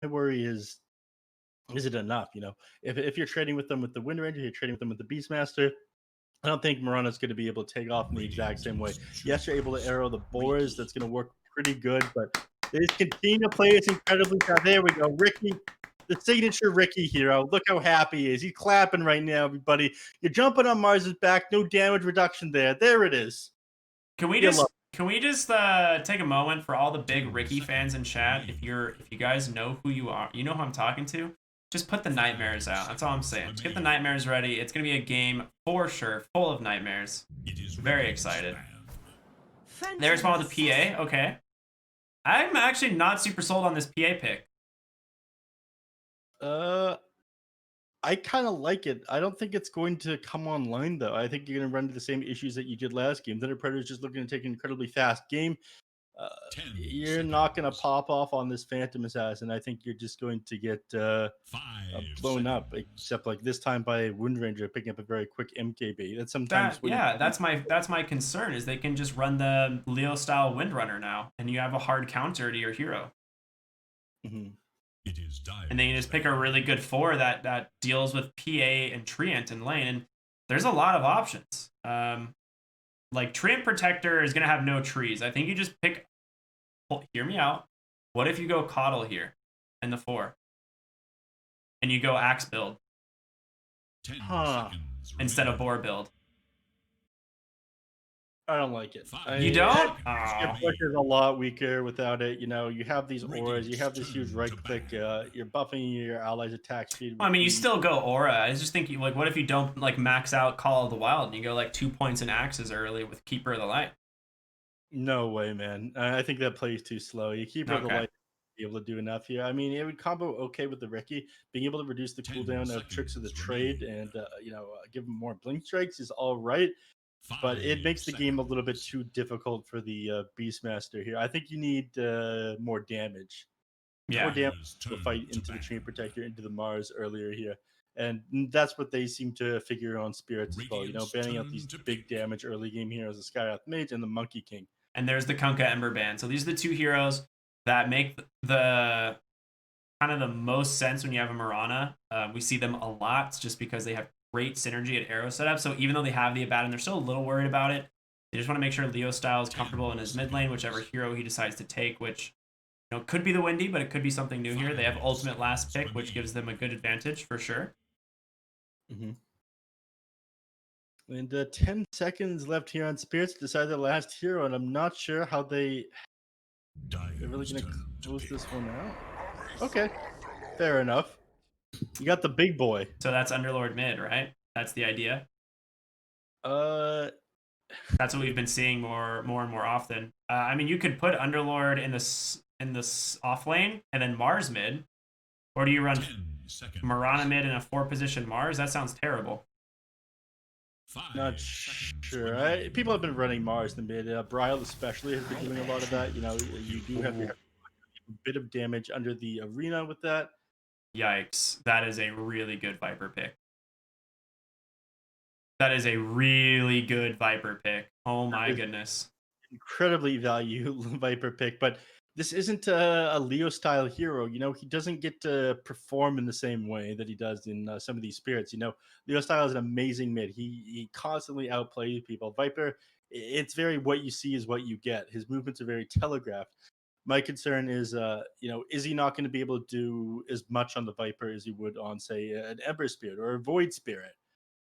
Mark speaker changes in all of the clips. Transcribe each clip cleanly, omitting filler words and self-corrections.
Speaker 1: worry is it enough? If you're trading with them with the Wind Ranger, you're trading with them with the Beastmaster. I don't think Morana's going to be able to take off in the exact same way. Yes, you're able to arrow the boars. That's going to work pretty good, but they just continue to play us incredibly fast. There we go. Ricky, the signature Ricky hero. Look how happy he is. He's clapping right now, everybody. You're jumping on Mars's back. No damage reduction there. There it is.
Speaker 2: Can we
Speaker 1: You love
Speaker 2: just take a moment for all the big Ricky fans in chat? If you guys know who you are, you know who I'm talking to. Just put the nightmares out. That's all I'm saying. Just get the nightmares ready. It's gonna be a game for sure, full of nightmares. Very excited. There's one with the PA. Okay, I'm actually not super sold on this PA pick.
Speaker 1: Uh, I kind of like it. I don't think it's going to come online though. I think you're going to run into the same issues that you did last game. Thunder Predator's just looking to take an incredibly fast game. Uh, you're not going to pop off on this Phantom Assassin. I think you're just going to get blown up, except like this time by Wind Ranger picking up a very quick MKB. That's sometimes
Speaker 2: That
Speaker 1: what you
Speaker 2: yeah, that's my concern is they can just run the Leo style Windrunner now, and you have a hard counter to your hero.
Speaker 1: Mhm.
Speaker 2: And then you just pick a really good four that deals with PA and Treant in lane, and there's a lot of options. Like Treant Protector is gonna have no trees. I think you just pick. Well, hear me out. What if you go Coddle here in the four, and you go Axe build
Speaker 1: Huh.
Speaker 2: instead of Boar build?
Speaker 1: I don't like it.
Speaker 2: You don't?
Speaker 1: Your
Speaker 2: Oh.
Speaker 1: push is a lot weaker without it. You have these auras, you have this huge right click. You're buffing your allies' attack speed
Speaker 2: Well,
Speaker 1: with
Speaker 2: I mean, you
Speaker 1: the.
Speaker 2: still go Aura. I was just thinking, like, what if you don't like max out Call of the Wild and you go like 2 points in Axes early with Keeper of the Light?
Speaker 1: No way, man. I think that plays too slow. You keep her of the
Speaker 2: Okay.
Speaker 1: light be able to do enough here. I mean, it would combo okay with the Ricky. Being able to reduce the cooldown of tricks of the trade and give him more blink strikes is all right, but it makes the game a little bit too difficult for the Beastmaster here. I think you need more damage. More
Speaker 2: Yeah.
Speaker 1: damage to the fight into the Chain Protector, into the Mars earlier here. And that's what they seem to figure on Spirits as well. Banning out these big damage early game heroes, the Skyrath Mage and the Monkey King.
Speaker 2: And there's the Kunkka Ember Band. So these are the two heroes that make the kind of the most sense when you have a Marana. We see them a lot just because they have great synergy at arrow setup. So even though they have the Abaddon, they're still a little worried about it. They just want to make sure Leo Style is comfortable in his mid lane, whichever hero he decides to take, which could be the Windy, but it could be something new here. They have ultimate last pick, which gives them a good advantage for sure.
Speaker 1: Mm-hmm. And 10 seconds left here on Spirits to decide the last hero, and I'm not sure how they're really going to close this one out. Okay, fair enough. You got the big boy.
Speaker 2: So that's Underlord mid, right? That's the idea.
Speaker 1: Uh,
Speaker 2: That's what we've been seeing more and more often. I mean, you could put Underlord in this off lane and then Mars mid, or do you run Marana mid in a 4 position Mars? That sounds terrible.
Speaker 1: Not sure. People have been running Mars in the mid. Brile especially has been doing a lot of that. You do have a bit of damage under the arena with that.
Speaker 2: Yikes. That is a really good Viper pick. That is a really good Viper pick. Oh my goodness.
Speaker 1: Incredibly value Viper pick, but this isn't a Leo style hero. He doesn't get to perform in the same way that he does in some of these spirits. Leo style is an amazing mid. He constantly outplays people. Viper, it's very what you see is what you get. His movements are very telegraphed. My concern is he not going to be able to do as much on the Viper as he would on, say, an Ember Spirit or a Void Spirit?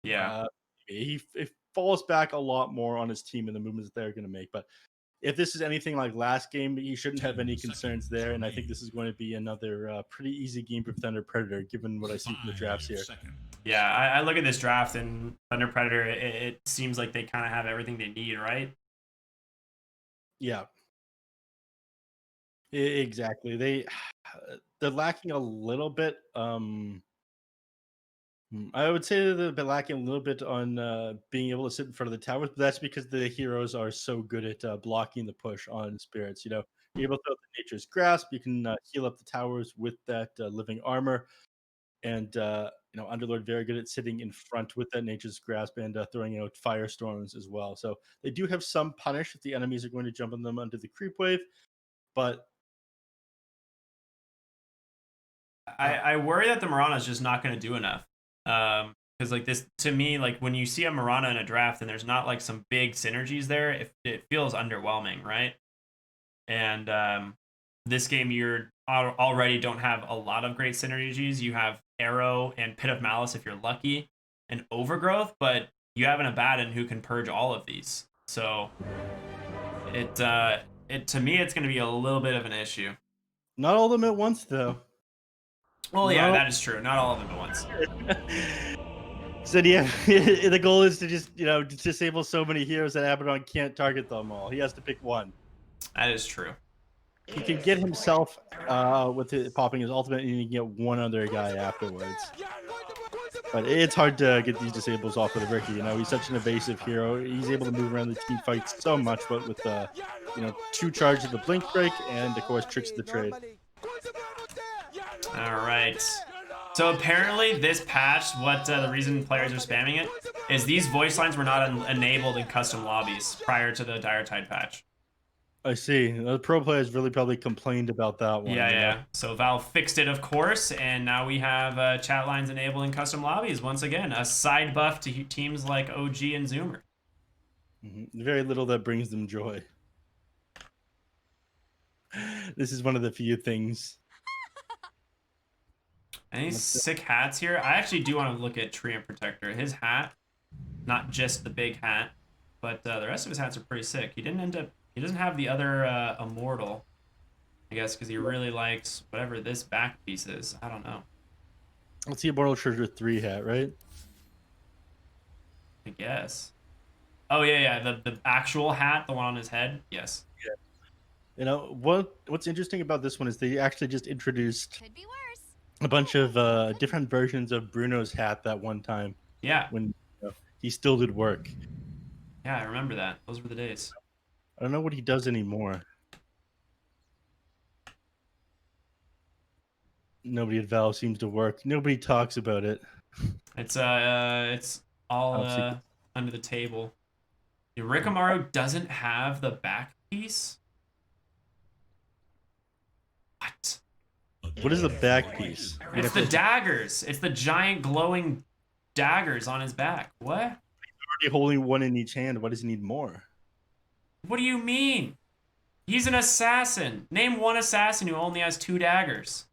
Speaker 2: Yeah.
Speaker 1: Uh, he falls back a lot more on his team and the movements that they're going to make. But if this is anything like last game, he shouldn't have any concerns there. And I think this is going to be another pretty easy game for Thunder Predator, given what I see from the drafts here.
Speaker 2: Yeah, I look at this draft and Thunder Predator, it seems like they kind of have everything they need, right?
Speaker 1: Yeah, exactly. They're lacking a little bit. I would say that they've been lacking a little bit on being able to sit in front of the towers, but that's because the heroes are so good at blocking the push on spirits. You're able to throw the Nature's Grasp. You can heal up the towers with that living armor, and Underlord very good at sitting in front with that Nature's Grasp and throwing out firestorms as well. So they do have some punish if the enemies are going to jump on them under the creep wave, but
Speaker 2: I worry that the Mirana is just not going to do enough. Because like this to me, like when you see a Mirana in a draft and there's not like some big synergies there, it feels underwhelming, right? And this game you're already don't have a lot of great synergies. You have Arrow and Pit of Malice if you're lucky, and Overgrowth, but you have an Abaddon who can purge all of these. So it to me it's going to be a little bit of an issue.
Speaker 1: Not all of them at once, though.
Speaker 2: Well,
Speaker 1: Not
Speaker 2: yeah,
Speaker 1: all.
Speaker 2: that is true. Not all of them at once.
Speaker 1: So yeah, the goal is to just disable so many heroes that Abaddon can't target them all. He has to pick one.
Speaker 2: That is true.
Speaker 1: He can get himself with popping his ultimate, and he can get one other guy afterwards. But it's hard to get these disables off with Ricky. He's such an evasive hero. He's able to move around the team fights so much, but with 2 charges of the blink break and of course tricks of the trade.
Speaker 2: All right. So apparently this patch, what the reason players are spamming it is these voice lines were not enabled in custom lobbies prior to the Dire Tide patch.
Speaker 1: I see. The pro players really probably complained about that one.
Speaker 2: Yeah. So Valve fixed it, of course, and now we have chat lines enabling custom lobbies once again. A side buff to teams like OG and Zoomer.
Speaker 1: Very little that brings them joy. This is one of the few things.
Speaker 2: Any sick hats here? I actually do want to look at Treant Protector. His hat, not just the big hat, but the rest of his hats are pretty sick. He doesn't have the other Immortal, I guess, because he really likes whatever this back piece is. I don't know.
Speaker 1: Let's see, Immortal Treasure 3 hat, right?
Speaker 2: I guess. Oh yeah. The actual hat, the one on his head. Yes.
Speaker 1: Yeah. What's interesting about this one is they actually just introduced
Speaker 3: Could be worse.
Speaker 1: a bunch of different versions of Bruno's hat that one time.
Speaker 2: Yeah.
Speaker 1: When he still did work.
Speaker 2: Yeah, I remember that. Those were the days.
Speaker 1: I don't know what he does anymore. Nobody at Valve seems to work. Nobody talks about it.
Speaker 2: It's all under the table. Rikamaru doesn't have the back piece. What?
Speaker 1: What is the back piece?
Speaker 2: It's the daggers. It's the giant glowing daggers on his back. What?
Speaker 1: He's already holding one in each hand. Why does he need more?
Speaker 2: What do you mean? He's an assassin. Name one assassin who only has 2 daggers.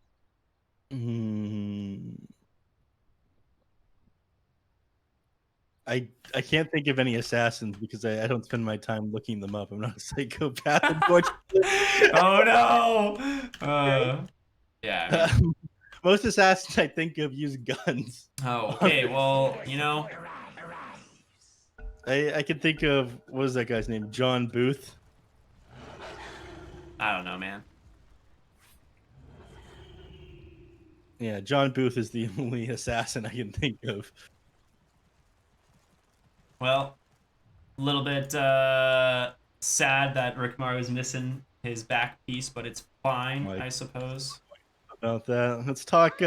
Speaker 1: I can't think of any assassins because I don't spend my time looking them up. I'm not a psychopath, unfortunately.
Speaker 2: Oh no! Yeah. I mean...
Speaker 1: Most assassins I think of use guns.
Speaker 2: Oh, okay. Well,
Speaker 1: I can think of, what was that guy's name? John Booth.
Speaker 2: I don't know, man.
Speaker 1: Yeah, John Booth is the only assassin I can think of.
Speaker 2: Well, a little bit sad that Rikamaru is missing his back piece, but it's fine, I suppose.
Speaker 1: About that, let's talk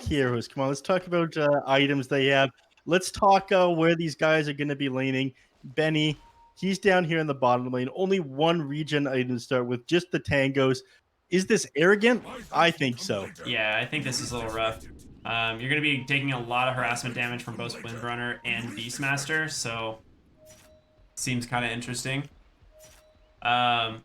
Speaker 1: heroes. Come on, let's talk about items they have. Let's talk where these guys are going to be laning. Benny, he's down here in the bottom lane. Only one regen item to start with, just the tangos. Is this arrogant? I think so.
Speaker 2: Yeah, I think this is a little rough. You're going to be taking a lot of harassment damage from both Windrunner and Beastmaster, so seems kind of interesting. I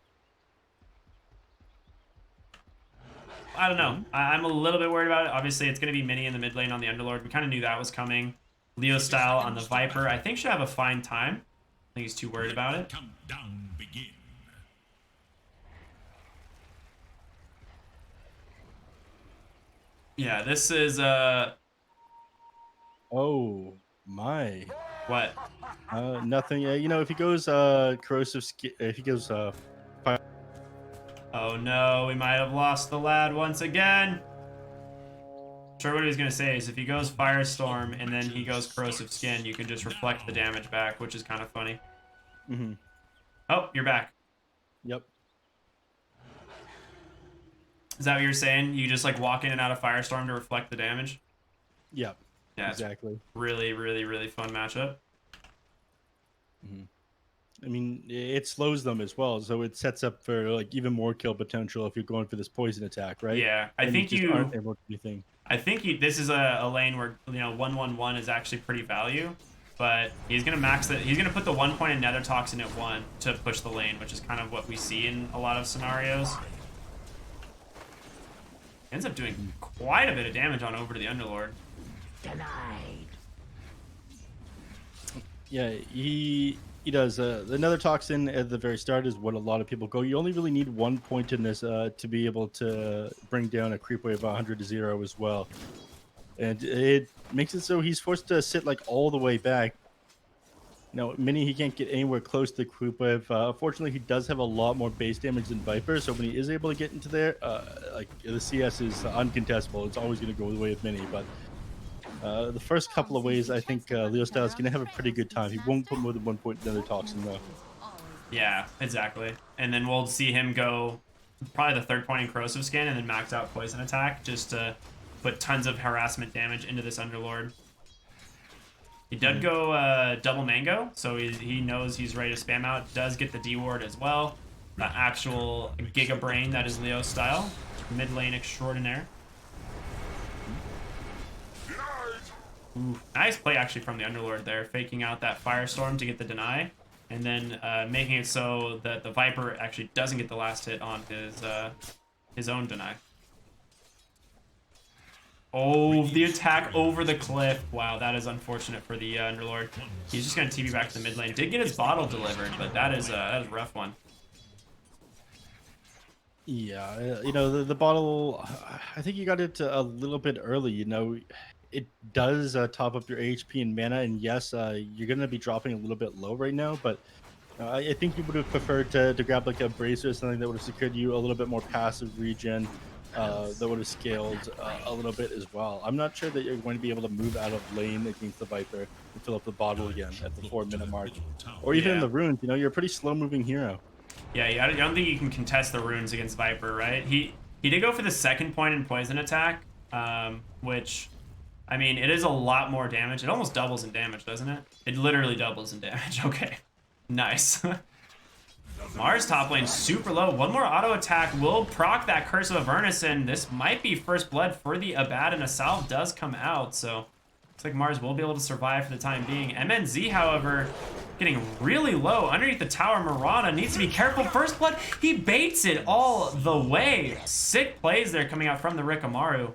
Speaker 2: don't know. I'm a little bit worried about it. Obviously, it's going to be Mini in the mid lane on the Underlord. We kind of knew that was coming. Leo style on the Viper, I think should have a fine time. I think he's too worried about it. Yeah, this is
Speaker 1: Oh my.
Speaker 2: What?
Speaker 1: Nothing. If he goes corrosive skin, if he goes fire.
Speaker 2: Oh no, we might have lost the lad once again. Sure, what he was gonna say is if he goes Firestorm and then he goes Corrosive Skin, you can just reflect the damage back, which is kind of funny. Oh, you're back.
Speaker 1: Yep.
Speaker 2: Is that what you're saying? You just like walk in and out of Firestorm to reflect the damage?
Speaker 1: Yep.
Speaker 2: Yeah,
Speaker 1: exactly.
Speaker 2: Really, really, really fun matchup.
Speaker 1: I mean, it slows them as well, so it sets up for like even more kill potential if you're going for this poison attack, right?
Speaker 2: Yeah,
Speaker 1: And you just aren't able to do anything.
Speaker 2: this is a lane where 111 is actually pretty value, but he's gonna max it. He's gonna put the 1 point in Nether Toxin at 1 to push the lane, which is kind of what we see in a lot of scenarios. Ends up doing quite a bit of damage on over to the Underlord.
Speaker 3: Denied.
Speaker 1: Yeah, he does. The Nether Toxin at the very start is what a lot of people go. You only really need 1 point in this to be able to bring down a creep wave 100 to 0 as well. And it makes it so he's forced to sit like all the way back. Mini, he can't get anywhere close to the creep wave. Unfortunately, he does have a lot more base damage than Viper, so when he is able to get into there, like the CS is uncontestable. It's always going to go the way of Mini, but the first couple of ways, I think Leo Style is going to have a pretty good time. He won't put more than 1 point in Nether Toxin, though.
Speaker 2: Yeah, exactly. And then we'll see him go probably the 3rd point in Corrosive Skin and then max out Poison Attack just to put tons of harassment damage into this Underlord. He did go double Mango, so he knows he's ready to spam out. Does get the D-Ward as well. The actual Giga Brain that is Leo Style. Mid lane extraordinaire. Ooh, nice play actually from the Underlord there, faking out that Firestorm to get the deny, and then making it so that the Viper actually doesn't get the last hit on his own deny. Oh, the attack over the cliff. Wow, that is unfortunate for the Underlord. He's just going to TP back to the mid lane. Did get his bottle delivered, but that is a rough one.
Speaker 1: Yeah, the bottle, I think you got it a little bit early, It does top up your HP and mana, and yes, you're going to be dropping a little bit low right now, but I think you would have preferred to grab like a bracer or something that would have secured you a little bit more passive regen that would have scaled a little bit as well. I'm not sure that you're going to be able to move out of lane against the Viper and fill up the bottle again at the 4-minute mark. Or even in the runes, you're a pretty slow-moving hero.
Speaker 2: Yeah, I don't think you can contest the runes against Viper, right? He did go for the 2nd point in Poison Attack, which... I mean, it is a lot more damage. It almost doubles in damage, doesn't it? It literally doubles in damage. Okay. Nice. Mars top lane super low. One more auto attack will proc that Curse of Avernus, and this might be first blood for the Abad, and a salve does come out, so looks like Mars will be able to survive for the time being. MNZ, however, getting really low underneath the tower. Mirana needs to be careful. First blood, he baits it all the way. Sick plays there coming out from the Rikamaru.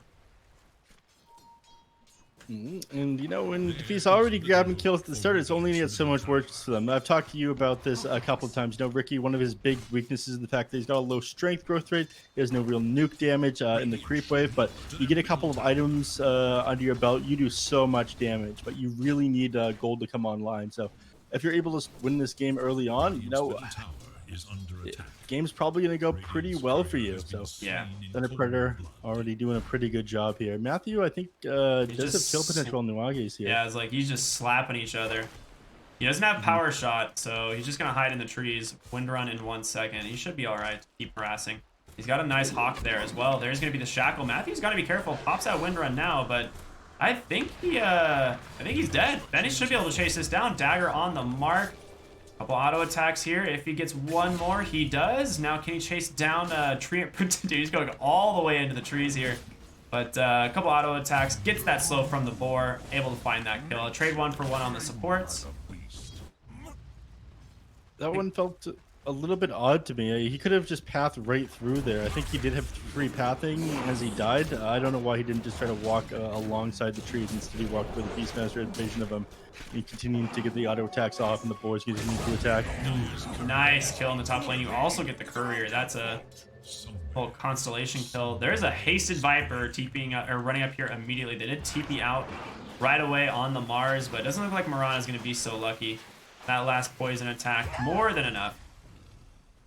Speaker 1: And when he's already grabbing kills at the start, it's only gets so much worse to them. I've talked to you about this a couple of times. Ricky, one of his big weaknesses is the fact that he's got a low strength growth rate. He has no real nuke damage in the creep wave, but you get a couple of items under your belt, you do so much damage, but you really need gold to come online. So if you're able to win this game early on, game's probably going to go pretty well for you. So
Speaker 2: yeah,
Speaker 1: Thunder Predator already doing a pretty good job here. Matthew, I think, does have kill potential on Nuage's here.
Speaker 2: Yeah, it's like he's just slapping each other. He doesn't have power shot, so he's just going to hide in the trees. Wind run in 1 second. He should be all right to keep harassing. He's got a nice hawk there as well. There's going to be the shackle. Matthew's got to be careful. Pops out wind run now, but I think he's dead. Benny should be able to chase this down. Dagger on the mark. Couple auto attacks here. If he gets one more, he does. Now can he chase down tree? Dude, he's going all the way into the trees here. But a couple auto attacks. Gets that slow from the boar. Able to find that kill. Trade 1-for-1 on the supports.
Speaker 1: That one felt a little bit odd to me. He could have just pathed right through there. I think he did have free pathing as he died. I don't know why he didn't just try to walk alongside the trees. Instead, he walked where the Beastmaster had vision of him. He continued to get the auto attacks off, and the boys continue to attack.
Speaker 2: Nice kill in the top lane. You also get the courier. That's a whole constellation kill. There's a hasted Viper TPing out, or running up here immediately. They did TP out right away on the Mars, but it doesn't look like Mirana is going to be so lucky. That last poison attack, more than enough.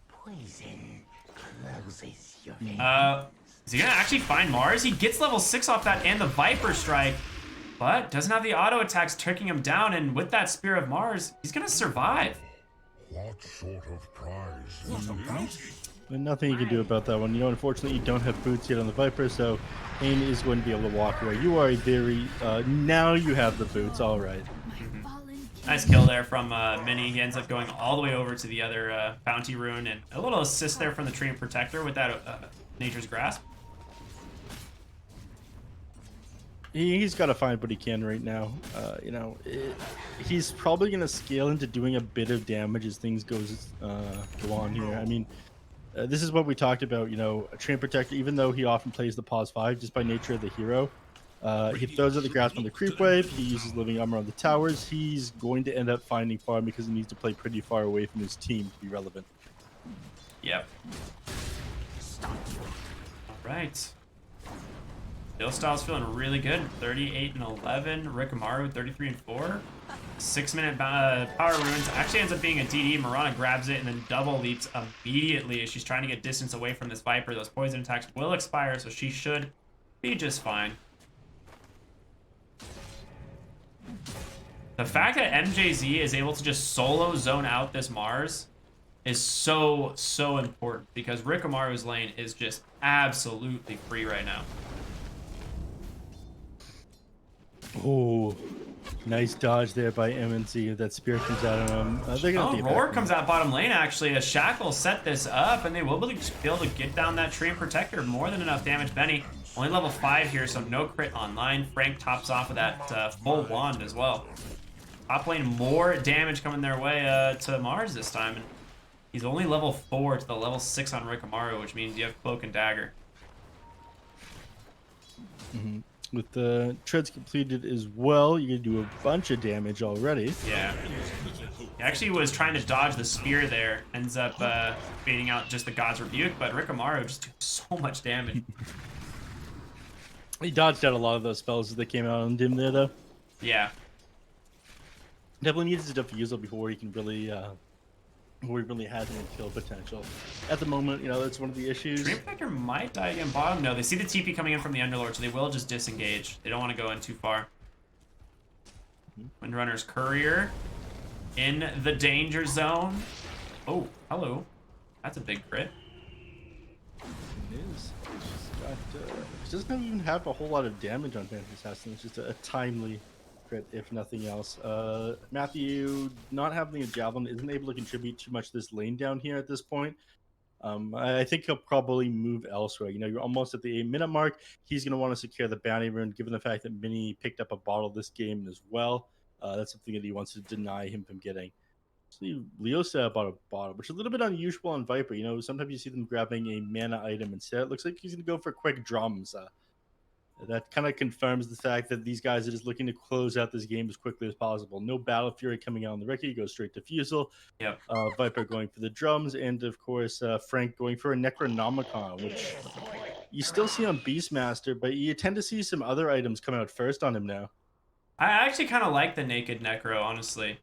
Speaker 3: Poison closes your
Speaker 2: Is he gonna actually find Mars? He gets level 6 off that and the Viper Strike, but doesn't have the auto attacks taking him down, and with that Spear of Mars, he's gonna survive.
Speaker 4: What sort of prize?
Speaker 1: And nothing you can do about that one. Unfortunately, you don't have boots yet on the Viper, so Ain is going to be able to walk away. You are a very... now you have the boots, all right.
Speaker 2: Nice kill there from Mini. He ends up going all the way over to the other Bounty Rune, and a little assist there from the Treant Protector with that Nature's Grasp.
Speaker 1: He's got to find what he can right now. You know, he's probably going to scale into doing a bit of damage as things go on here. I mean, this is what we talked about. You know, a Treant Protector, even though he often plays the pause 5 just by nature of the hero, he throws out the grasp on the creep wave. He uses living armor on the towers. He's going to end up finding farm because he needs to play pretty far away from his team to be relevant.
Speaker 2: Yep. All right. Bill Styles feeling really good. 38 and 11. Rikamaru 33 and 4. 6-minute power runes. Actually ends up being a DD. Mirana grabs it and then double leaps immediately as she's trying to get distance away from this Viper. Those poison attacks will expire, so she should be just fine. The fact that MJZ is able to just solo zone out this Mars is so important because Rikamaru's lane is just absolutely free right now.
Speaker 1: Oh, nice dodge there by MNC. That spear comes out on him. They're gonna
Speaker 2: Roar comes out bottom lane actually. A Shackle set this up, and they will be able to get down that Treant Protector. More than enough damage. Benny, only level 5 here, so no crit online. Frank tops off with that full wand as well. Top lane, more damage coming their way to Mars this time. And he's only level 4 to the level 6 on Rikamaru, which means you have Cloak and Dagger.
Speaker 1: Mm-hmm. With the treads completed as well, you can do a bunch of damage already.
Speaker 2: Yeah. He actually was trying to dodge the spear there. Ends up beating out just the God's Rebuke, but Rikamaru just took so much damage.
Speaker 1: He dodged out a lot of those spells as they came out on Dim there, though.
Speaker 2: Yeah.
Speaker 1: Definitely needs a defusal before he can really before he really has any kill potential. At the moment, you know, that's one of the issues.
Speaker 2: Dream Protector might die again bottom. No, they see the TP coming in from the Underlord, so they will just disengage. They don't want to go in too far. Windrunner's Courier in the danger zone. Oh, hello. That's a big crit.
Speaker 1: It is. It doesn't even have a whole lot of damage on Phantom Assassin. It's just a timely crit, if nothing else. Matthew, not having a javelin, isn't able to contribute too much to this lane down here at this point. I think he'll probably move elsewhere. You know, you're almost at the 8-minute mark. He's going to want to secure the bounty rune, given the fact that Mini picked up a bottle this game as well. That's something that he wants to deny him from getting. See, Leo said about a bottle, which is a little bit unusual on Viper. You know, sometimes you see them grabbing a mana item instead. It looks like he's going to go for quick drums. That kind of confirms the fact that these guys are just looking to close out this game as quickly as possible. No Battle Fury coming out on the Ricky, goes straight to Fusel.
Speaker 2: Yep.
Speaker 1: Viper going for the drums, and of course Frank going for a Necronomicon, which you still see on Beastmaster, but you tend to see some other items come out first on him now.
Speaker 2: I actually kind of like the Naked Necro, honestly.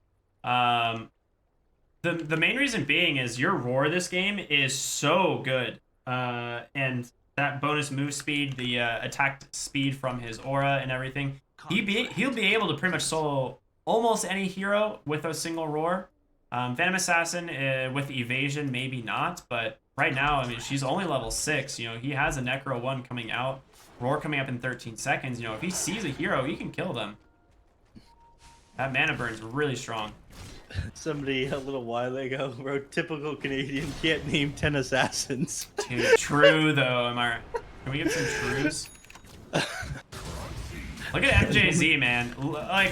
Speaker 2: The main reason being is your Roar this game is so good. And that bonus move speed, the attack speed from his aura and everything, he'll be able to pretty much solo almost any hero with a single Roar. Phantom Assassin with evasion, maybe not, but right now, I mean, she's only level 6. You know, he has a Necro 1 coming out, Roar coming up in 13 seconds. You know, if he sees a hero, he can kill them. That mana burn's really strong.
Speaker 1: Somebody a little while ago wrote, typical Canadian can't name 10 assassins.
Speaker 2: Dude, true though, am I right? Can we get some trues? Look at MJZ, man. Like,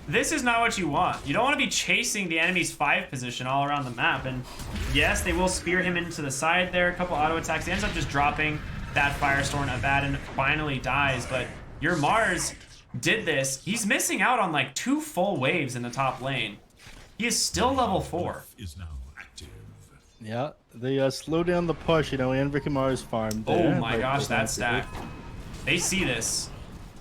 Speaker 2: this is not what you want. You don't want to be chasing the enemy's 5 position all around the map. And yes, they will spear him into the side there. A couple auto attacks. He ends up just dropping that Firestorm. Abaddon finally dies, but your Mars did this. He's missing out on like 2 full waves in the top lane. He is still level 4.
Speaker 4: Is now active.
Speaker 1: Yeah, they slow down the push, you know, and Rikamaru's farm.
Speaker 2: Oh my gosh, that stack. They see this.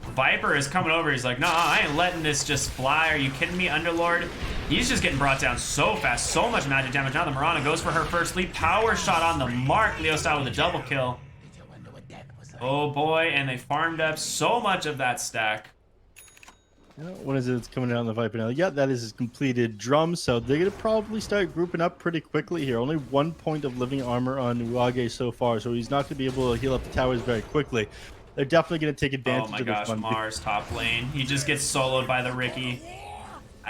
Speaker 2: Viper is coming over. He's like, nah, I ain't letting this just fly. Are you kidding me, Underlord? He's just getting brought down so fast. So much magic damage. Now the Mirana goes for her first lead. Power shot on the mark. Leo style with a double kill. Oh boy, and they farmed up so much of that stack.
Speaker 1: What is it that's coming out on the Viper now? Yeah, that is his completed drum, so they're going to probably start grouping up pretty quickly here. Only 1 point of living armor on Uage so far, so he's not going to be able to heal up the towers very quickly. They're definitely going to take advantage of this one.
Speaker 2: Oh my gosh, Mars top lane. He just gets soloed by the Ricky.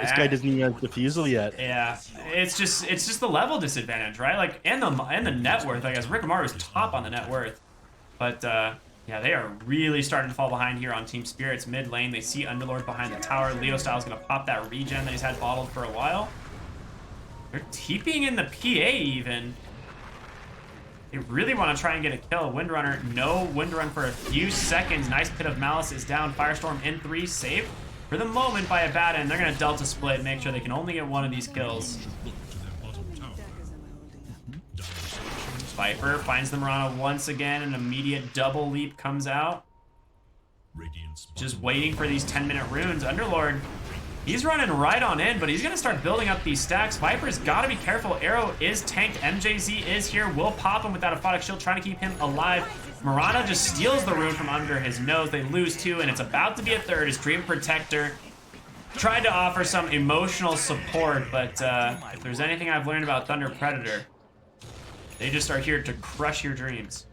Speaker 1: This guy doesn't even have defusal yet.
Speaker 2: Yeah, it's just the level disadvantage, right? Like, and the net worth. I guess Rickamaru is top on the net worth, but yeah, they are really starting to fall behind here on Team Spirit's mid lane. They see Underlord behind the tower. Leo Style's gonna pop that regen that he's had bottled for a while. They're TPing in the PA even. They really want to try and get a kill. Windrunner, no Windrun for a few seconds. Nice Pit of Malice is down. Firestorm in 3, safe for the moment by a bad end. They're going to Delta split, make sure they can only get one of these kills. Viper finds the Mirana once again. An immediate double leap comes out. Just waiting for these 10-minute runes. Underlord, he's running right on in, but he's going to start building up these stacks. Viper's got to be careful. Arrow is tanked. MJZ is here. Will pop him without a Photic Shield, trying to keep him alive. Mirana just steals the rune from under his nose. They lose 2, and it's about to be a 3rd. His Dream Protector tried to offer some emotional support, but if there's anything I've learned about Thunder Predator, they just are here to crush your dreams.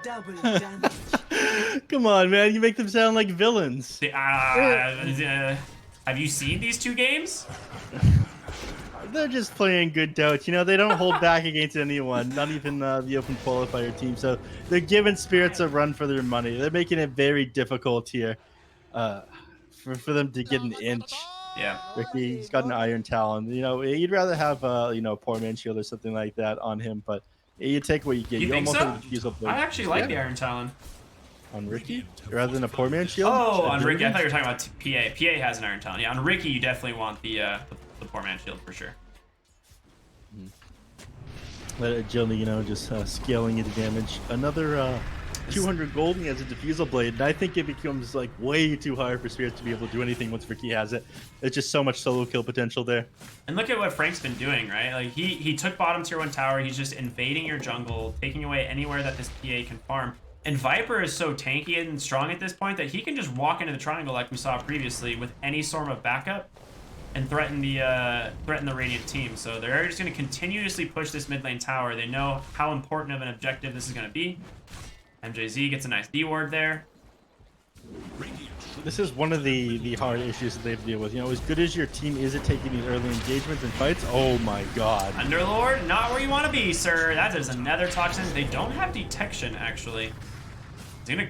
Speaker 5: Double damage.
Speaker 1: Come on, man. You make them sound like villains.
Speaker 2: Have you seen these 2 games?
Speaker 1: They're just playing good Dota. You know, they don't hold back against anyone, not even the open qualifier team. So they're giving Spirits a run for their money. They're making it very difficult here for them to get an inch.
Speaker 2: Yeah.
Speaker 1: Ricky, he's got an Iron Talon. You know, you'd rather have, you know, Poor Man Shield or something like that on him, but you take what you get.
Speaker 2: You think
Speaker 1: almost
Speaker 2: so?
Speaker 1: have a defusal blade.
Speaker 2: I actually like the Iron Talon.
Speaker 1: On Ricky? Rather than a Poor Man Shield?
Speaker 2: Oh, on Ricky. I thought you were talking about PA. PA has an Iron Talon. Yeah, on Ricky, you definitely want the Poor Man Shield for sure.
Speaker 1: Let agility, you know, just scaling into damage. Another 200 gold, and he has a defusal blade, and I think it becomes like way too hard for Spirits to be able to do anything once Ricky has it. It's just so much solo kill potential there.
Speaker 2: And look at what Frank's been doing, right? Like he took bottom tier 1 tower. He's just invading your jungle, taking away anywhere that this PA can farm. And Viper is so tanky and strong at this point that he can just walk into the triangle like we saw previously with any sort of backup and threaten the Radiant team. So they're just going to continuously push this mid lane tower. They know how important of an objective this is going to be. MJZ gets a nice D ward there.
Speaker 1: This is one of the hard issues that they have to deal with. You know, as good as your team is at taking these early engagements and fights, oh my god.
Speaker 2: Underlord, not where you want to be, sir. That is another toxin. They don't have detection, actually. He's gonna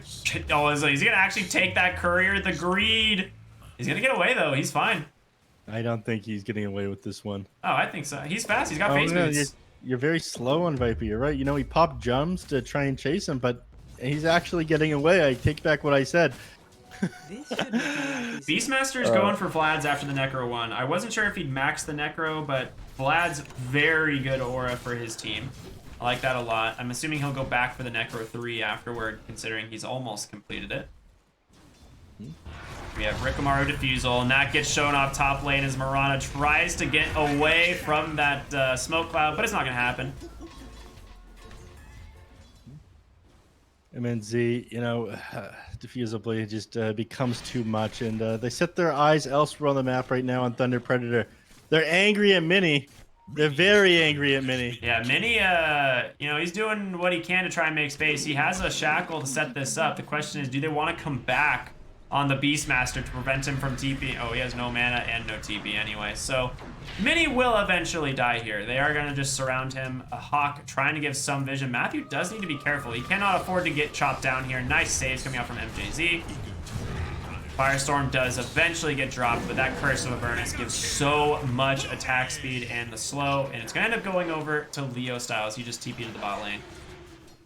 Speaker 2: actually take that courier. The greed. He's gonna get away though. He's fine.
Speaker 1: I don't think he's getting away with this one.
Speaker 2: Oh, I think so. He's fast. He's got phase boots.
Speaker 1: You're very slow on Viper. You're right. You know, he popped jumps to try and chase him, but he's actually getting away. I take back what I said.
Speaker 2: Beastmaster is going for Vlad's after the Necro one. I wasn't sure if he'd max the Necro, but Vlad's very good aura for his team. I like that a lot. I'm assuming he'll go back for the Necro 3 afterward, considering he's almost completed it. We have Rickamaru defusal, and that gets shown off top lane as Mirana tries to get away from that smoke cloud, but it's not going to happen.
Speaker 1: MNZ, you know, defusibly just becomes too much, and they set their eyes elsewhere on the map right now on Thunder Predator. They're angry at Mini. They're very angry at Mini.
Speaker 2: Yeah, Mini, you know, he's doing what he can to try and make space. He has a shackle to set this up. The question is, do they want to come back on the Beastmaster to prevent him from TP? Oh, he has no mana and no TP anyway. So Mini will eventually die here. They are going to just surround him. A Hawk trying to give some vision. Matthew does need to be careful. He cannot afford to get chopped down here. Nice saves coming out from MJZ. Firestorm does eventually get dropped, but that Curse of Avernus gives so much attack speed and the slow, and it's going to end up going over to Leo Styles. He just TP'd to the bot lane.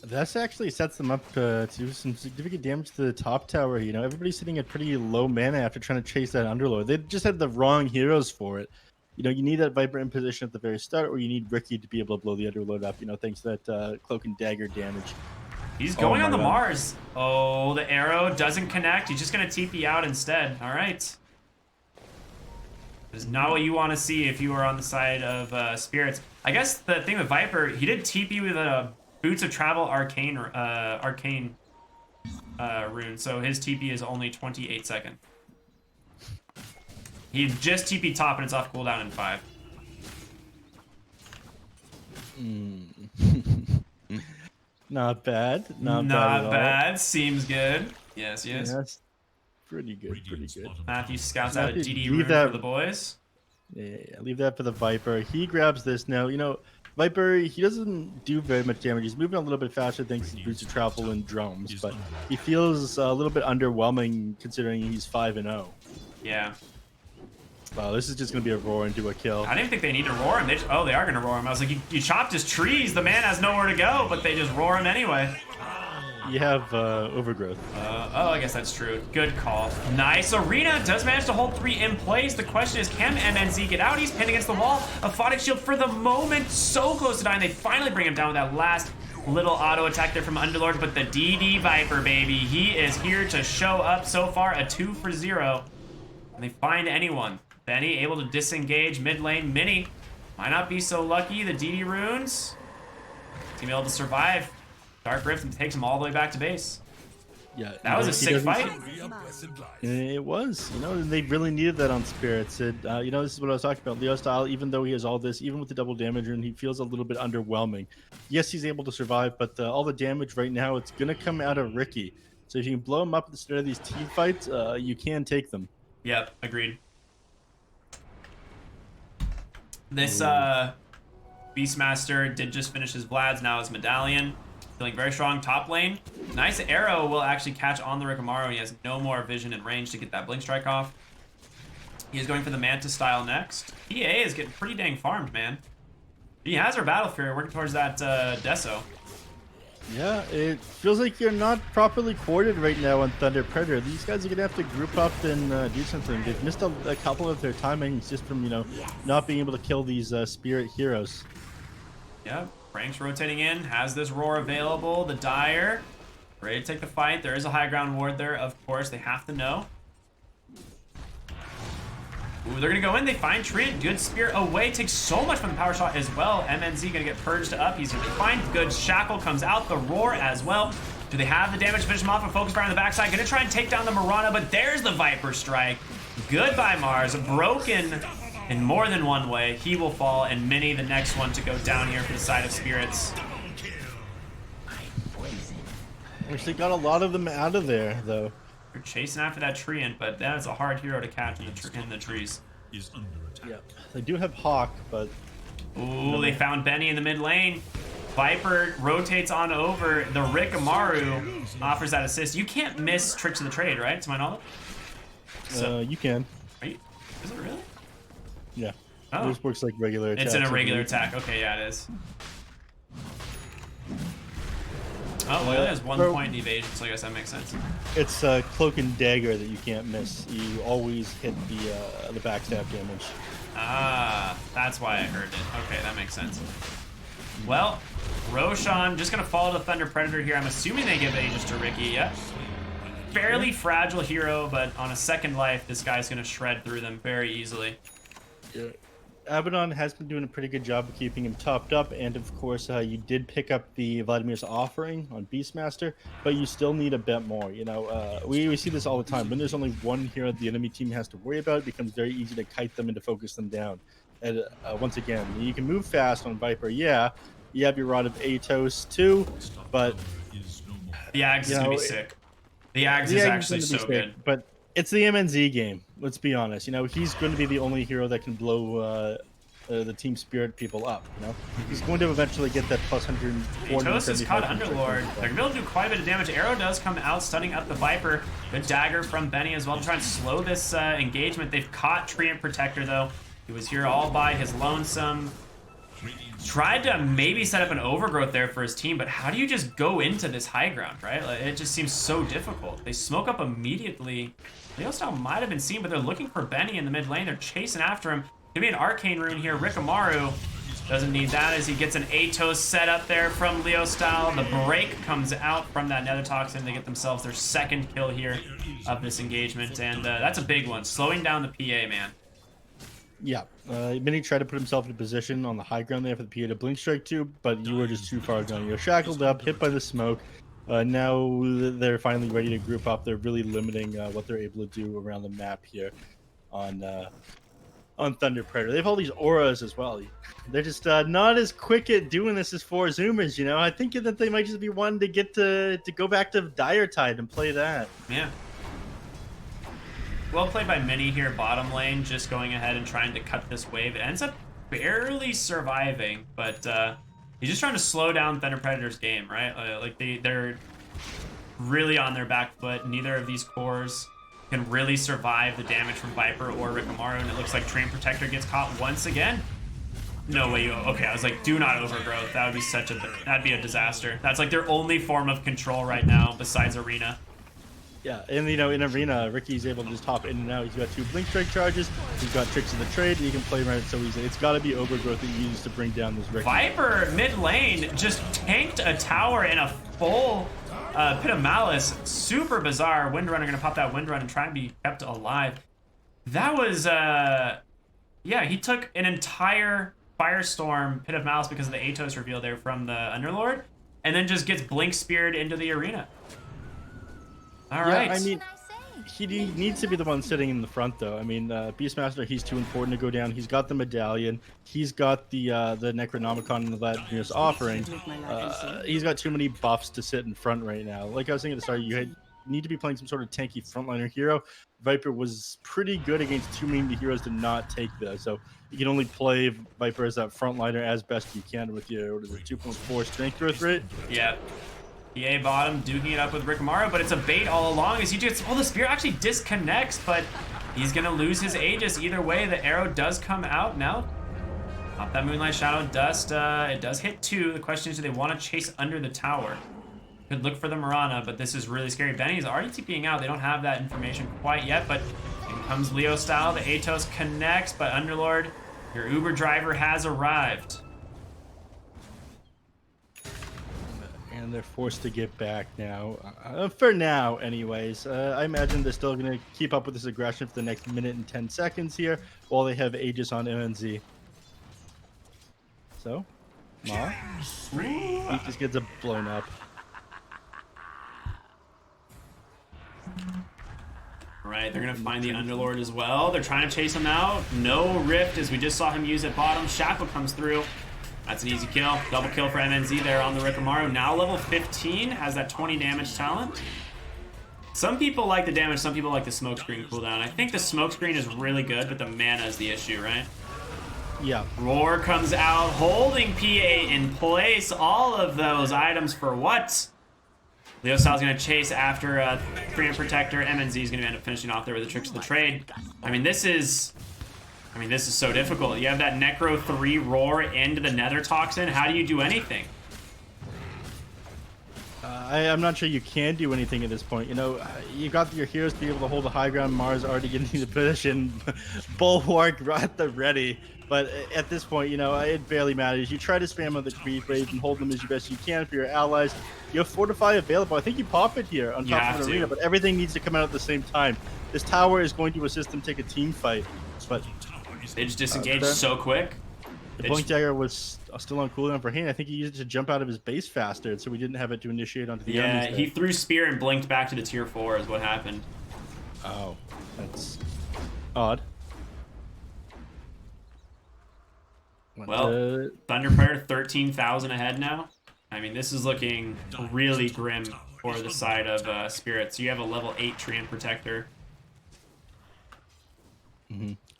Speaker 1: This actually sets them up to do some significant damage to the top tower. You know, everybody's sitting at pretty low mana after trying to chase that Underlord. They just had the wrong heroes for it. You know, you need that Viper in position at the very start, or you need Ricky to be able to blow the Underlord up, you know, thanks to that Cloak and Dagger damage.
Speaker 2: He's going on the
Speaker 1: God.
Speaker 2: Mars. Oh, the arrow doesn't connect. He's just going to TP out instead. All right. This is not what you want to see if you are on the side of Spirits. I guess the thing with Viper, he did TP with a Boots of Travel arcane rune, so his TP is only 28 seconds. He just TP top and it's off cooldown in 5.
Speaker 1: Not bad. Not bad at all.
Speaker 2: Bad. Seems good. Yes.
Speaker 1: Yes. Pretty good, pretty good.
Speaker 2: Matthew scouts out a
Speaker 1: Matthew,
Speaker 2: DD
Speaker 1: leave
Speaker 2: rune
Speaker 1: that-
Speaker 2: for the boys.
Speaker 1: Yeah, leave that for the Viper. He grabs this now. You know, Viper, he doesn't do very much damage. He's moving a little bit faster thanks to boots of travel and drums, but he feels a little bit underwhelming considering he's 5-0.
Speaker 2: Yeah.
Speaker 1: Wow, this is just going to be a roar into a kill.
Speaker 2: I didn't even think they need to roar him. They are going to roar him. I was like, you chopped his trees. The man has nowhere to go, but they just roar him anyway.
Speaker 1: You have overgrowth.
Speaker 2: Oh, I guess that's true. Good call. Nice. Arena does manage to hold 3 in place. The question is, can MNZ get out? He's pinned against the wall. A Photic Shield for the moment. So close to dying. They finally bring him down with that last little auto attack there from Underlord. But the DD Viper, baby, he is here to show up. So far, a 2 for 0. And they find anyone. Benny able to disengage mid lane. Mini might not be so lucky. The DD runes. Team able to survive. Dark Rift takes him all the way back to base.
Speaker 1: Yeah,
Speaker 2: That was a sick fight.
Speaker 1: It was. You know, they really needed that on Spirits. You know, this is what I was talking about. Leo style, even though he has all this, even with the double damage, and he feels a little bit underwhelming. Yes, he's able to survive, but all the damage right now, it's going to come out of Ricky. So if you can blow him up at the start of these team fights, you can take them.
Speaker 2: Yep, agreed. This Beastmaster did just finish his Vlad's, now his Medallion. Feeling very strong top lane. Nice arrow will actually catch on the Rikamaru. He has no more vision and range to get that Blink Strike off. He is going for the Manta style next. EA is getting pretty dang farmed, man. He has her Battle Fury working towards that Deso.
Speaker 1: Yeah, it feels like you're not properly coordinated right now on Thunder Predator. These guys are going to have to group up and do something. They've missed a couple of their timings just from, you know, not being able to kill these Spirit heroes.
Speaker 2: Yep, Frank's rotating in, has this roar available. The Dire, ready to take the fight. There is a high ground ward there, of course. They have to know. Ooh, they're gonna go in. They find Treant. Good spear away. Takes so much from the power shot as well. MNZ gonna get purged up. He's gonna find good shackle. Comes out the roar as well. Do they have the damage to finish him off? A focus fire on the backside. Gonna try and take down the Mirana, but there's the Viper strike. Goodbye, Mars. Broken in more than one way. He will fall, and Mini, the next one to go down here for the side of Spirits.
Speaker 1: Which they got a lot of them out of there, though.
Speaker 2: They're chasing after that Treant, but that is a hard hero to catch in the trees.
Speaker 1: Yeah, they do have Hawk, but
Speaker 2: Ooh, they found Benny in the mid lane. Viper rotates on over. The Rikamaru offers that assist. You can't miss Tricks of the Trade, right? To my knowledge. So,
Speaker 1: you can.
Speaker 2: are you, is it really?
Speaker 1: Yeah.
Speaker 2: Oh.
Speaker 1: This works like regular attacks.
Speaker 2: It's in a regular attack. Okay, yeah, it is. Oh, well, it has 1 point evasion, so I guess that makes sense.
Speaker 1: It's Cloak and Dagger that you can't miss. You always hit the backstab damage.
Speaker 2: Ah, that's why I heard it. Okay, that makes sense. Well, Roshan just gonna follow the Thunder Predator here. I'm assuming they give Aegis to Ricky. Yep. Fairly fragile hero, but on a second life, this guy's gonna shred through them very easily.
Speaker 1: Yeah. Abaddon has been doing a pretty good job of keeping him topped up, and of course, you did pick up the Vladimir's offering on Beastmaster, but you still need a bit more. You know, we see this all the time. When there's only one hero the enemy team has to worry about, it becomes very easy to kite them and to focus them down. And once again, you can move fast on Viper, yeah. You have your Rod of Atos too, but
Speaker 2: The Ags is gonna be sick. The Ags is actually so good.
Speaker 1: But it's the MNZ game. Let's be honest. You know, he's going to be the only hero that can blow the Team Spirit people up. You know, he's going to eventually get that plus 140.
Speaker 2: Atos has caught Underlord. They're gonna be able to do quite a bit of damage. Arrow does come out, stunning up the Viper. Good dagger from Benny as well to try and slow this engagement. They've caught Treant Protector though. He was here all by his lonesome. Tried to maybe set up an overgrowth there for his team, but how do you just go into this high ground, right? Like, it just seems so difficult. They smoke up immediately. Leo style might have been seen, but they're looking for Benny in the mid lane. They're chasing after him. Gonna be an arcane rune here. Rikamaru doesn't need that as he gets an Atos set up there from Leo style. The break comes out from that Nether Toxin. They get themselves their second kill here of this engagement, and that's a big one. Slowing down the PA, man.
Speaker 1: Yeah, Mini tried to put himself in a position on the high ground there for the PA to blink strike to, but you were just too far gone. You're shackled up, hit by the smoke. Now they're finally ready to group up. They're really limiting what they're able to do around the map here on Thunder Predator. They have all these auras as well. They're just not as quick at doing this as 4 Zoomers, you know? I think that they might just be wanting to get to go back to Dire Tide and play that.
Speaker 2: Yeah. well played by Mini here, bottom lane, just going ahead and trying to cut this wave. It ends up barely surviving, but he's just trying to slow down Thunder Predator's game, right? Like they're really on their back foot. Neither of these cores can really survive the damage from Viper or Rikamaru, and it looks like Train Protector gets caught once again. No way. Okay, I was like, do not overgrowth. That would be that'd be a disaster. That's like their only form of control right now besides Arena.
Speaker 1: Yeah, and you know, in Arena, Ricky's able to just hop in and out. He's got 2 Blink Strike charges. He's got Tricks of the Trade. He can play around it so easily. It's got to be overgrowth that he uses to bring down this Ricky.
Speaker 2: Viper mid lane just tanked a tower in a full Pit of Malice. Super bizarre. Windrunner gonna pop that Windrun and try and be kept alive. That was yeah, he took an entire Firestorm Pit of Malice because of the Atos reveal there from the Underlord, and then just gets Blink Speared into the arena. All right.
Speaker 1: I mean, he needs to be the one sitting in the front, though. I mean, Beastmaster, he's too important to go down. He's got the medallion. He's got the Necronomicon and the Vladmir's offering. He's got too many buffs to sit in front right now. Like I was saying at the start, you need to be playing some sort of tanky frontliner hero. Viper was pretty good against too many heroes to not take those. So you can only play Viper as that frontliner as best you can with your, what is it, 2.4 strength growth rate?
Speaker 2: Yeah. PA bottom, duking it up with Rikamaru, but it's a bait all along as he gets, the spear actually disconnects, but he's gonna lose his Aegis either way. The arrow does come out now. Pop that Moonlight Shadow Dust, it does hit 2. The question is, do they want to chase under the tower? Could look for the Mirana, but this is really scary. Benny's already TPing out. They don't have that information quite yet, but in comes Leo style. The Atos connects, but Underlord, your Uber driver has arrived.
Speaker 1: And they're forced to get back now. For now, anyways. I imagine they're still going to keep up with this aggression for the next minute and 10 seconds here while they have Aegis on MNZ. So, Ma, he just gets blown up.
Speaker 2: Right, they're gonna find the Underlord as well. They're trying to chase him out. No Rift, as we just saw him use at bottom. Shackle comes through. That's an easy kill. Double kill for MNZ there on the Rikamaru. Now level 15, has that 20 damage talent. Some people like the damage, some people like the smokescreen cooldown. I think the smokescreen is really good, but the mana is the issue, right?
Speaker 1: Yeah.
Speaker 2: Roar comes out, holding PA in place. All of those items for what? Leo Style's going to chase after Freedom Protector. MNZ is going to end up finishing off there with the Tricks of the Trade. I mean, this is so difficult. You have that Necro 3 Roar into the Nether Toxin. How do you do anything?
Speaker 1: I'm not sure you can do anything at this point. You know, you got your heroes to be able to hold the high ground. Mars already getting into position. Bulwark right at the ready. But at this point, you know, it barely matters. You try to spam on the creep wave and hold them as best you can for your allies. You have Fortify available. I think you pop it here on top of the arena, but everything needs to come out at the same time. This tower is going to assist them take a team fight. But
Speaker 2: they just disengaged so quick.
Speaker 1: The Blink Dagger was still on cooldown for Hayne. I think he used it to jump out of his base faster, so we didn't have it to initiate onto the enemies.
Speaker 2: Yeah, he threw Spear and blinked back to the tier 4 is what happened.
Speaker 1: Oh, that's odd.
Speaker 2: Well, Thunder Predator 13,000 ahead now. I mean, this is looking really grim for the side of Spirits. You have a level 8 Treant Protector.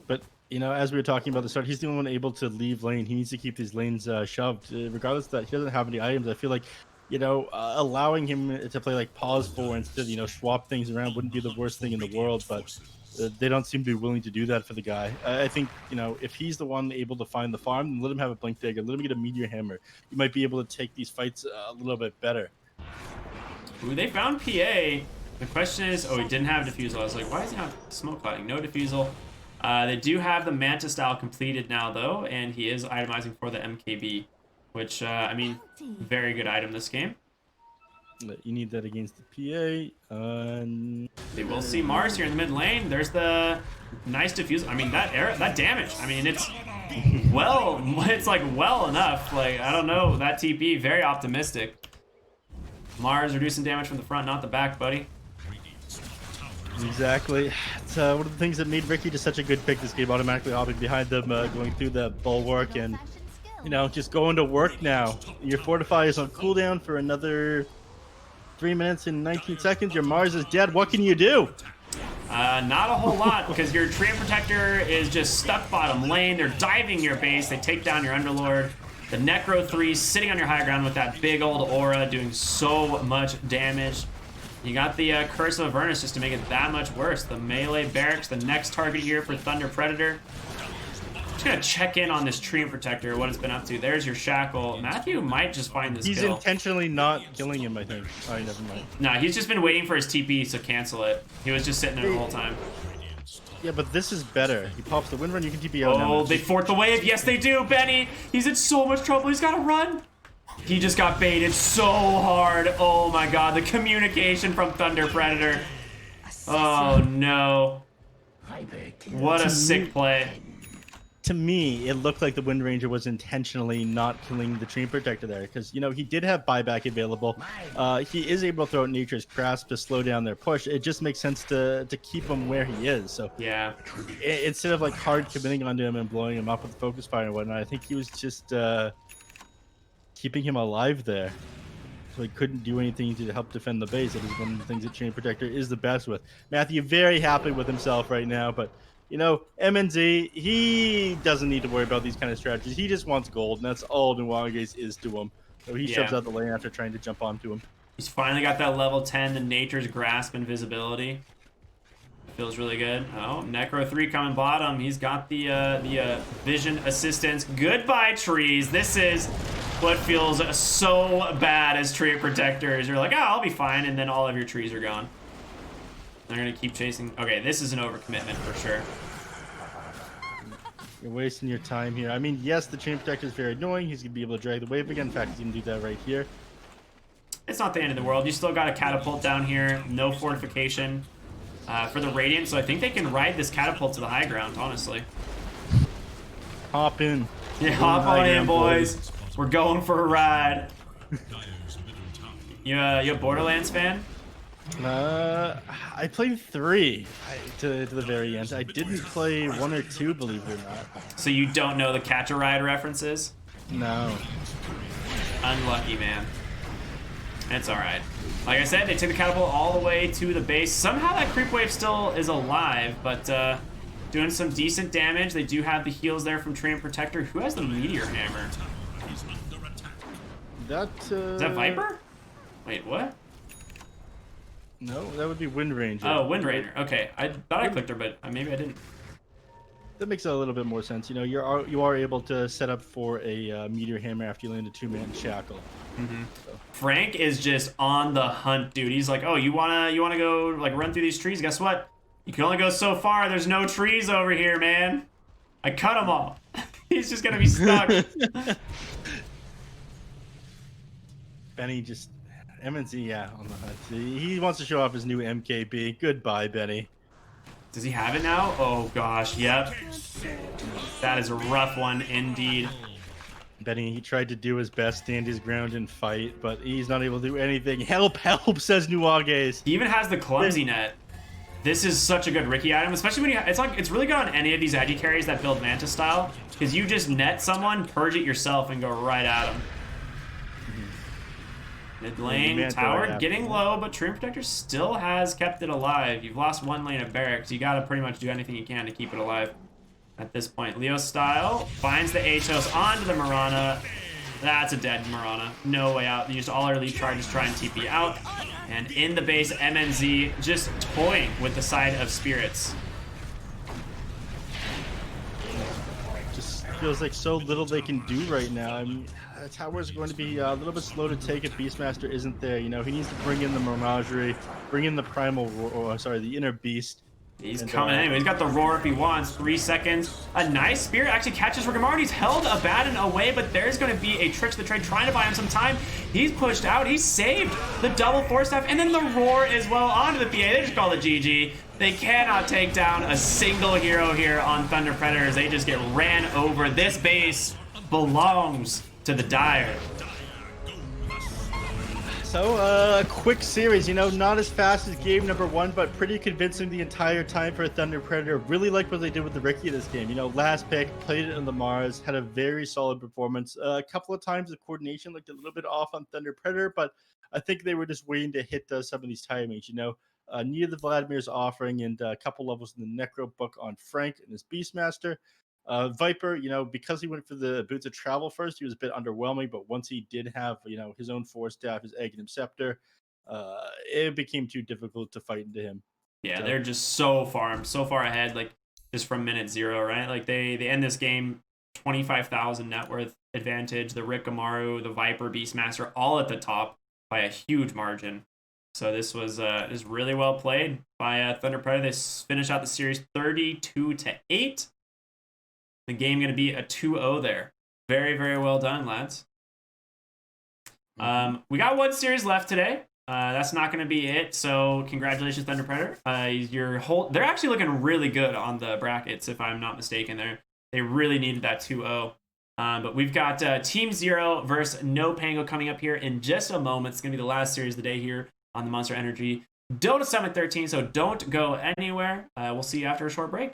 Speaker 1: But, you know, as we were talking about at the start, he's the only one able to leave lane. He needs to keep these lanes shoved. Regardless that he doesn't have any items, I feel like, you know, allowing him to play like pause 4 instead, you know, swap things around wouldn't be the worst thing in the world, but they don't seem to be willing to do that for the guy. I think, you know, if he's the one able to find the farm, then let him have a Blink Dagger, let him get a Meteor Hammer. You might be able to take these fights a little bit better.
Speaker 2: Ooh, they found PA. The question is, oh, he didn't have Diffusal. I was like, why is he not smoke clouding? No Diffusal. They do have the Manta style completed now, though, and he is itemizing for the MKB, which, I mean, very good item this game.
Speaker 1: You need that against the PA.
Speaker 2: They will see Mars here in the mid lane. There's the nice Diffusal. I mean, that damage. I mean, it's like well enough. Like, I don't know, that TP, very optimistic. Mars reducing damage from the front, not the back, buddy.
Speaker 1: Exactly. It's one of the things that made Ricky just such a good pick this game, automatically hopping behind them, going through the bulwark, and, you know, just going to work now. Your Fortify is on cooldown for another 3 minutes and 19 seconds. Your Mars is dead. What can you do?
Speaker 2: Not a whole lot, because your Treant Protector is just stuck bottom lane. They're diving your base. They take down your Underlord. The Necro 3 sitting on your high ground with that big old aura, doing so much damage. You got the Curse of Avernus just to make it that much worse. The melee barracks, the next target here for Thunder Predator. Just gonna check in on this Treant Protector, what it's been up to. There's your Shackle. Matthew might just find this
Speaker 1: He's
Speaker 2: kill.
Speaker 1: intentionally not killing him, I think. Oh, never mind.
Speaker 2: Nah, he's just been waiting for his TP to cancel it. He was just sitting there the whole time.
Speaker 1: Yeah, but this is better. He pops the wind run, you can TP out.
Speaker 2: Oh, they fort the wave. Yes, they do, Benny. He's in so much trouble. He's got to run. He just got baited so hard. Oh, my God. The communication from Thunder Predator. Oh, no. What a sick play.
Speaker 1: To me, it looked like the Wind Ranger was intentionally not killing the Treant Protector there because, you know, he did have buyback available. He is able to throw out Nature's Grasp to slow down their push. It just makes sense to keep him where he is. So
Speaker 2: yeah,
Speaker 1: instead of like hard committing onto him and blowing him up with focus fire and whatnot, I think he was just keeping him alive there. So he couldn't do anything to help defend the base. That is one of the things that Treant Protector is the best with. Matthew very happy with himself right now, but you know, MNZ, he doesn't need to worry about these kind of strategies. He just wants gold, and that's all Nuanges is to him. So he shoves out the lane after trying to jump onto him.
Speaker 2: He's finally got that level 10, the Nature's Grasp invisibility. Feels really good. Oh, Necro 3 coming bottom. He's got the vision assistance. Goodbye, trees. This is what feels so bad as Treant Protectors. You're like, oh, I'll be fine, and then all of your trees are gone. They're gonna keep chasing. Okay, this is an overcommitment for sure.
Speaker 1: You're wasting your time here. I mean, yes, the Treant Protector is very annoying. He's gonna be able to drag the wave again. In fact, he's gonna do that right here.
Speaker 2: It's not the end of the world. You still got a catapult down here. No fortification for the Radiant, so I think they can ride this catapult to the high ground, honestly.
Speaker 1: Hop in.
Speaker 2: Yeah, hop on in, boys. We're going for a ride. You a Borderlands fan?
Speaker 1: I played 3 to the very end. I didn't play 1 or 2, believe it or not.
Speaker 2: So you don't know the Catch a Ride references?
Speaker 1: No.
Speaker 2: Unlucky, man. It's alright. Like I said, they took the catapult all the way to the base. Somehow that creep wave still is alive, but doing some decent damage. They do have the heals there from Treant Protector. Who has the Meteor Hammer? Is that Viper? Wait, what?
Speaker 1: No, that would be Wind Ranger.
Speaker 2: Oh, Wind Ranger. Okay, I thought I clicked her, but maybe I didn't.
Speaker 1: That makes a little bit more sense. You know, you are able to set up for a Meteor Hammer after you land a 2-man shackle.
Speaker 2: Mm-hmm. So. Frank is just on the hunt, dude. He's like, oh, you wanna go like run through these trees? Guess what? You can only go so far. There's no trees over here, man. I cut them all. He's just gonna be stuck.
Speaker 1: Benny just MNC, yeah, on the hunt. He wants to show off his new MKB. Goodbye, Benny.
Speaker 2: Does he have it now? Oh gosh, yep. That is a rough one indeed.
Speaker 1: Benny, he tried to do his best, stand his ground and fight, but he's not able to do anything. Help, help, says Nuanges.
Speaker 2: He even has the clumsy net. This is such a good Ricky item, especially when it's really good on any of these edgy carries that build Manta style, because you just net someone, purge it yourself, and go right at them. Mid lane, tower getting low, but Treant Protector still has kept it alive. You've lost 1 lane of barracks. You gotta pretty much do anything you can to keep it alive at this point. Leo style finds the Atos onto the Mirana. That's a dead Mirana. No way out. They used all our lead charges to try and TP out. And in the base, MNZ just toying with the side of Spirits.
Speaker 1: Just feels like so little they can do right now. I mean, tower's going to be a little bit slow to take if Beastmaster isn't there. You know, he needs to bring in the Menagerie, bring in the Primal, the Inner Beast.
Speaker 2: He's coming anyway. He's got the roar if he wants. 3 seconds. A nice Spirit actually catches Rigamar. He's held Abaddon away, but there's going to be a trick to the trade trying to buy him some time. He's pushed out. He's saved the double force staff, and then the roar as well onto the PA. They just call it GG. They cannot take down a single hero here on Thunder Predators. They just get ran over. This base belongs to the Dire.
Speaker 1: So, a quick series, you know, not as fast as game number 1, but pretty convincing the entire time for Thunder Predator. Really liked what they did with the Riki this game. You know, last pick, played it in the Mars, had a very solid performance. A couple of times the coordination looked a little bit off on Thunder Predator, but I think they were just waiting to hit some of these timings, you know. near the Vladimir's offering, and a couple levels in the Necro book on Frank and his Beastmaster. Viper, because he went for the Boots of Travel first, he was a bit underwhelming. But once he did have, his own Force Staff, his Egg and his Scepter, it became too difficult to fight into him.
Speaker 2: Yeah,
Speaker 1: So-
Speaker 2: they're just so far ahead, like just from minute 0, right? Like they end this game 25,000 net worth advantage. The Rick Amaru, the Viper, Beastmaster, all at the top by a huge margin. So this was is really well played by Thunder Predator. They finish out the series 32-8. The game going to be a 2-0 there. Very, very well done, lads. We got one series left today. That's not going to be it. So congratulations, Thunder Predator. They're actually looking really good on the brackets, if I'm not mistaken. They really needed that 2-0. But we've got Team Zero versus No Pango coming up here in just a moment. It's going to be the last series of the day here on the Monster Energy Dota Summit 13. So don't go anywhere. We'll see you after a short break.